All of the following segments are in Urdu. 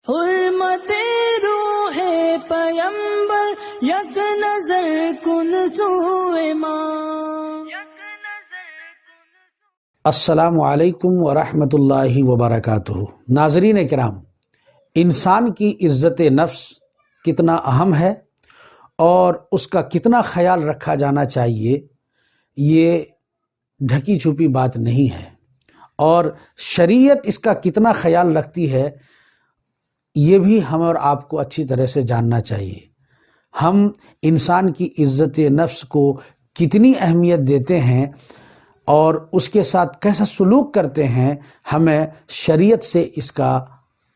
حرمت روح پیمبر یک نظر کن سوئے ماں. السلام علیکم ورحمۃ اللہ وبرکاتہ. ناظرین کرام، انسان کی عزت نفس کتنا اہم ہے اور اس کا کتنا خیال رکھا جانا چاہیے، یہ ڈھکی چھپی بات نہیں ہے، اور شریعت اس کا کتنا خیال رکھتی ہے یہ بھی ہم اور آپ کو اچھی طرح سے جاننا چاہیے. ہم انسان کی عزت نفس کو کتنی اہمیت دیتے ہیں اور اس کے ساتھ کیسا سلوک کرتے ہیں، ہمیں شریعت سے اس کا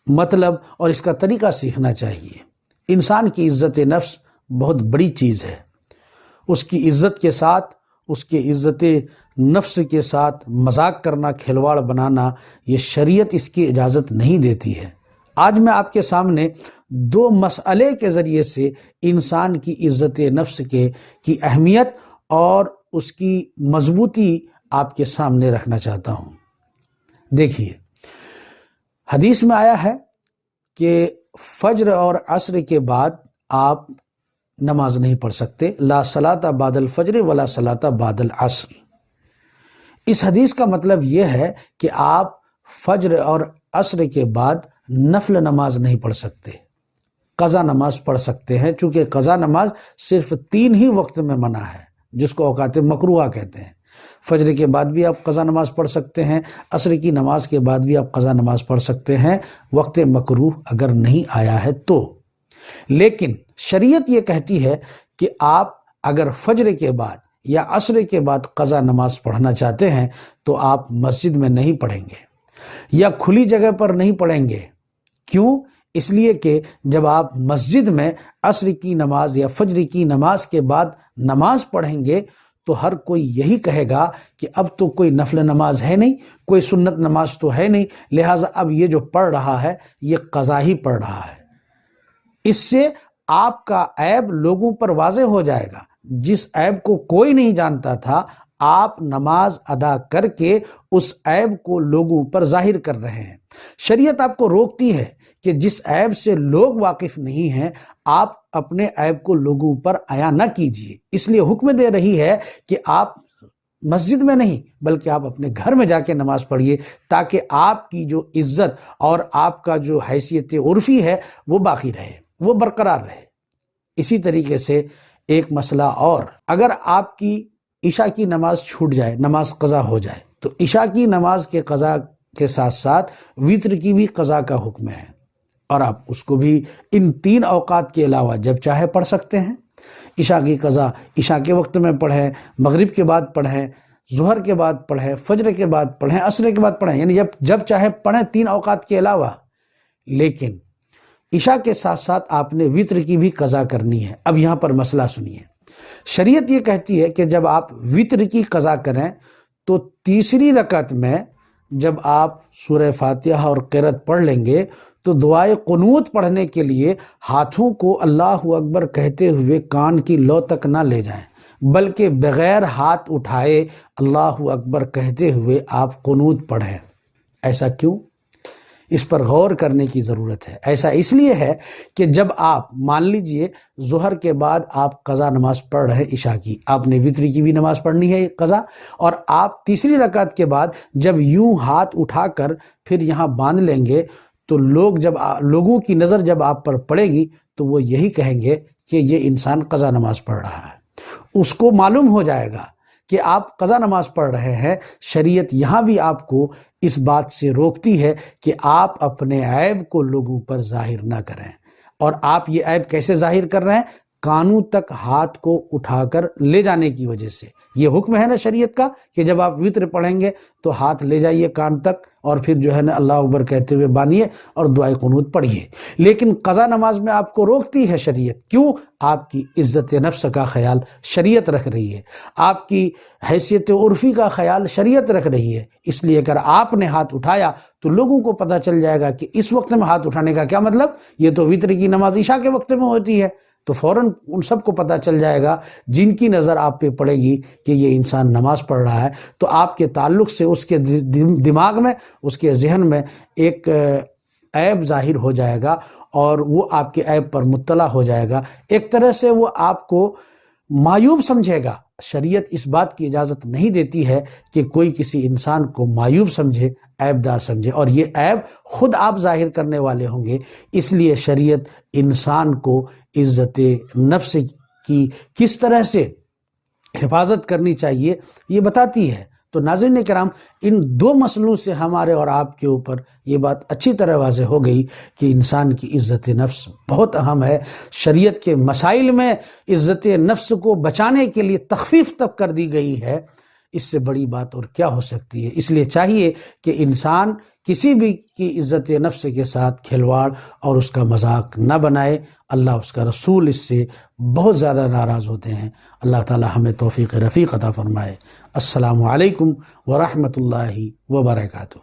مطلب اور اس کا طریقہ سیکھنا چاہیے. انسان کی عزت نفس بہت بڑی چیز ہے. اس کی عزت کے ساتھ، اس کے عزت نفس کے ساتھ مذاق کرنا، کھلواڑ بنانا، یہ شریعت اس کی اجازت نہیں دیتی ہے. آج میں آپ کے سامنے دو مسئلے کے ذریعے سے انسان کی عزت نفس کی اہمیت اور اس کی مضبوطی آپ کے سامنے رکھنا چاہتا ہوں. دیکھیے، حدیث میں آیا ہے کہ فجر اور عصر کے بعد آپ نماز نہیں پڑھ سکتے. لا صلاۃ بعد الفجر ولا صلاۃ بعد العصر. اس حدیث کا مطلب یہ ہے کہ آپ فجر اور عصر کے بعد نفل نماز نہیں پڑھ سکتے. قضا نماز پڑھ سکتے ہیں، چونکہ قضا نماز صرف 3 ہی وقت میں منع ہے، جس کو اوقات مکروہ کہتے ہیں. فجر کے بعد بھی آپ قضا نماز پڑھ سکتے ہیں، عصر کی نماز کے بعد بھی آپ قضا نماز پڑھ سکتے ہیں، وقت مکروہ اگر نہیں آیا ہے تو. لیکن شریعت یہ کہتی ہے کہ آپ اگر فجر کے بعد یا عصر کے بعد قضا نماز پڑھنا چاہتے ہیں تو آپ مسجد میں نہیں پڑھیں گے یا کھلی جگہ پر نہیں پڑھیں گے. کیوں؟ اس لیے کہ جب آپ مسجد میں عصر کی نماز یا فجر کی نماز کے بعد نماز پڑھیں گے تو ہر کوئی یہی کہے گا کہ اب تو کوئی نفل نماز ہے نہیں، کوئی سنت نماز تو ہے نہیں، لہٰذا اب یہ جو پڑھ رہا ہے یہ قضا ہی پڑھ رہا ہے. اس سے آپ کا عیب لوگوں پر واضح ہو جائے گا. جس عیب کو کوئی نہیں جانتا تھا، آپ نماز ادا کر کے اس عیب کو لوگوں پر ظاہر کر رہے ہیں. شریعت آپ کو روکتی ہے کہ جس عیب سے لوگ واقف نہیں ہیں، آپ اپنے عیب کو لوگوں پر عیاں نہ کیجیے. اس لیے حکم دے رہی ہے کہ آپ مسجد میں نہیں بلکہ آپ اپنے گھر میں جا کے نماز پڑھیے، تاکہ آپ کی جو عزت اور آپ کا جو حیثیت عرفی ہے وہ باقی رہے، وہ برقرار رہے. اسی طریقے سے ایک مسئلہ اور، اگر آپ کی عشاء کی نماز چھوٹ جائے، نماز قضا ہو جائے، تو عشاء کی نماز کے قضا کے ساتھ ساتھ وتر کی بھی قضا کا حکم ہے، اور آپ اس کو بھی ان 3 اوقات کے علاوہ جب چاہے پڑھ سکتے ہیں. عشاء کی قضا عشاء کے وقت میں پڑھیں، مغرب کے بعد پڑھیں، ظہر کے بعد پڑھیں، فجر کے بعد پڑھیں، عصر کے بعد پڑھیں، یعنی جب چاہے پڑھیں 3 اوقات کے علاوہ. لیکن عشاء کے ساتھ ساتھ آپ نے وتر کی بھی قضا کرنی ہے. اب یہاں پر مسئلہ سنیے. شریعت یہ کہتی ہے کہ جب آپ وتر کی قضا کریں تو تیسری رکعت میں جب آپ سورہ فاتحہ اور قرأت پڑھ لیں گے تو دعائے قنوت پڑھنے کے لیے ہاتھوں کو اللہ اکبر کہتے ہوئے کان کی لو تک نہ لے جائیں، بلکہ بغیر ہاتھ اٹھائے اللہ اکبر کہتے ہوئے آپ قنوت پڑھیں. ایسا کیوں؟ اس پر غور کرنے کی ضرورت ہے. ایسا اس لیے ہے کہ جب آپ مان لیجئے ظہر کے بعد آپ قضا نماز پڑھ رہے عشاء کی، آپ نے وتر کی بھی نماز پڑھنی ہے قضا، اور آپ تیسری رکعت کے بعد جب یوں ہاتھ اٹھا کر پھر یہاں باندھ لیں گے تو لوگوں کی نظر جب آپ پر پڑے گی تو وہ یہی کہیں گے کہ یہ انسان قضا نماز پڑھ رہا ہے. اس کو معلوم ہو جائے گا کہ آپ قضا نماز پڑھ رہے ہیں. شریعت یہاں بھی آپ کو اس بات سے روکتی ہے کہ آپ اپنے عیب کو لوگوں پر ظاہر نہ کریں. اور آپ یہ عیب کیسے ظاہر کر رہے ہیں؟ کانوں تک ہاتھ کو اٹھا کر لے جانے کی وجہ سے. یہ حکم ہے نا شریعت کا کہ جب آپ وتر پڑھیں گے تو ہاتھ لے جائیے کان تک اور پھر جو ہے نا اللہ اکبر کہتے ہوئے باندھیے اور دعائے قنوت پڑھیے. لیکن قضا نماز میں آپ کو روکتی ہے شریعت. کیوں؟ آپ کی عزت نفس کا خیال شریعت رکھ رہی ہے، آپ کی حیثیت عرفی کا خیال شریعت رکھ رہی ہے. اس لیے اگر آپ نے ہاتھ اٹھایا تو لوگوں کو پتہ چل جائے گا کہ اس وقت میں ہاتھ اٹھانے کا کیا مطلب، یہ تو وتر کی نماز عشاء کے وقت میں ہوتی ہے. تو فوراً ان سب کو پتہ چل جائے گا جن کی نظر آپ پہ پڑے گی کہ یہ انسان نماز پڑھ رہا ہے. تو آپ کے تعلق سے اس کے دماغ میں، اس کے ذہن میں ایک عیب ظاہر ہو جائے گا اور وہ آپ کے عیب پر مطلع ہو جائے گا، ایک طرح سے وہ آپ کو معیوب سمجھے گا۔ شریعت اس بات کی اجازت نہیں دیتی ہے کہ کوئی کسی انسان کو معیوب سمجھے، عیب دار سمجھے، اور یہ عیب خود آپ ظاہر کرنے والے ہوں گے۔ اس لیے شریعت انسان کو عزت نفس کی کس طرح سے حفاظت کرنی چاہیے یہ بتاتی ہے۔ تو ناظرین کرام، ان دو مسئلوں سے ہمارے اور آپ کے اوپر یہ بات اچھی طرح واضح ہو گئی کہ انسان کی عزت نفس بہت اہم ہے۔ شریعت کے مسائل میں عزت نفس کو بچانے کے لیے تخفیف تک کر دی گئی ہے، اس سے بڑی بات اور کیا ہو سکتی ہے؟ اس لیے چاہیے کہ انسان کسی بھی کی عزت نفس کے ساتھ کھلواڑ اور اس کا مذاق نہ بنائے۔ اللہ اس کا رسول اس سے بہت زیادہ ناراض ہوتے ہیں۔ اللہ تعالی ہمیں توفیق رفیق عطا فرمائے۔ السلام علیکم ورحمۃ اللہ وبرکاتہ۔